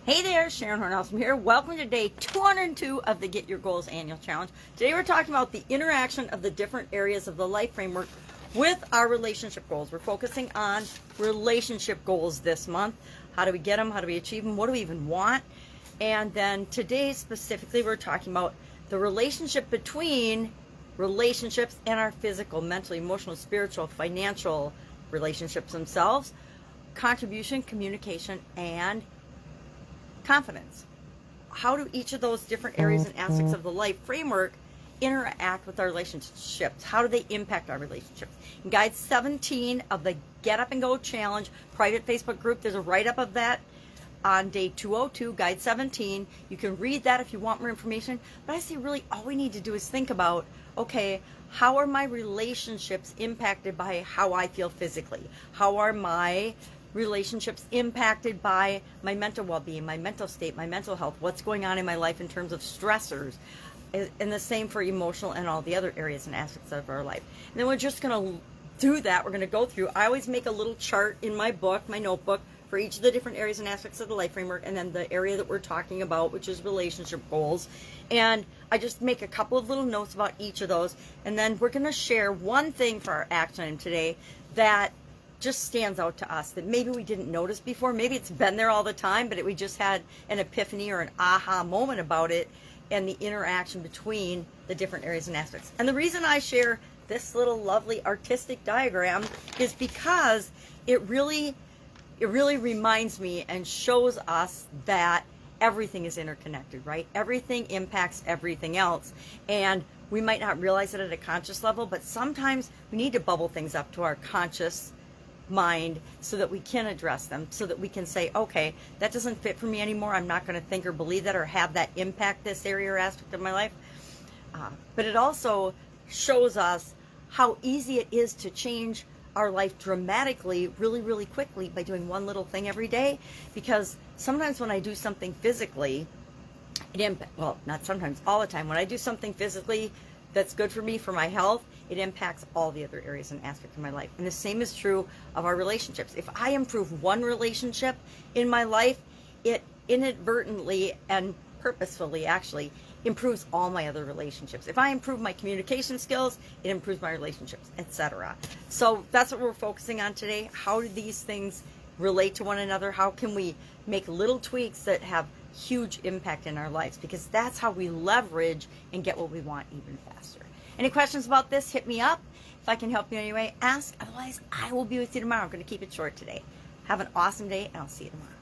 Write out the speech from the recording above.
Hey there, Sharon Horne-Ellstrom here. Welcome to day 202 of the Get Your Goals Annual Challenge. Today we're talking about the interaction of the different areas of the life framework with our relationship goals. We're focusing on relationship goals this month. How do we get them? How do we achieve them? What do we even want? And then today specifically we're talking about the relationship between relationships and our physical, mental, emotional, spiritual, financial relationships themselves, contribution, communication, and confidence. How do each of those different areas and aspects of the life framework interact with our relationships? How do they impact our relationships? In Guide 17 of the Get Up and Go Challenge private Facebook group, there's a write-up of that on day 202, Guide 17. You can read that if you want more information. But I say really all we need to do is think about, okay, how are my relationships impacted by how I feel physically? How are my relationships impacted by my mental well-being, my mental state, my mental health, what's going on in my life in terms of stressors, and the same for emotional and all the other areas and aspects of our life. And then we're just going to do that. We're going to go through. I always make a little chart in my book, my notebook, for each of the different areas and aspects of the life framework, and then the area that we're talking about, which is relationship goals. And I just make a couple of little notes about each of those, and then we're going to share one thing for our action today that just stands out to us that maybe we didn't notice before. Maybe it's been there all the time, but we just had an epiphany or an aha moment about it and the interaction between the different areas and aspects. And the reason I share this little lovely artistic diagram is because it really reminds me and shows us that everything is interconnected, right? Everything impacts everything else. And we might not realize it at a conscious level, but sometimes we need to bubble things up to our conscious mind so that we can address them, so that we can say, okay, that doesn't fit for me anymore. I'm not going to think or believe that or have that impact this area or aspect of my life. But it also shows us how easy it is to change our life dramatically, really, really quickly by doing one little thing every day. Because sometimes when I do something physically, well, not sometimes, all the time, when I do something physically that's good for me, for my health, it impacts all the other areas and aspects of my life. And the same is true of our relationships. If I improve one relationship in my life, it inadvertently and purposefully actually improves all my other relationships. If I improve my communication skills, it improves my relationships, etc. So that's what we're focusing on today. How do these things relate to one another? How can we make little tweaks that have huge impact in our lives? Because that's how we leverage and get what we want even faster. Any questions about this, hit me up. If I can help you in any way, ask. Otherwise, I will be with you tomorrow. I'm going to keep it short today. Have an awesome day, and I'll see you tomorrow.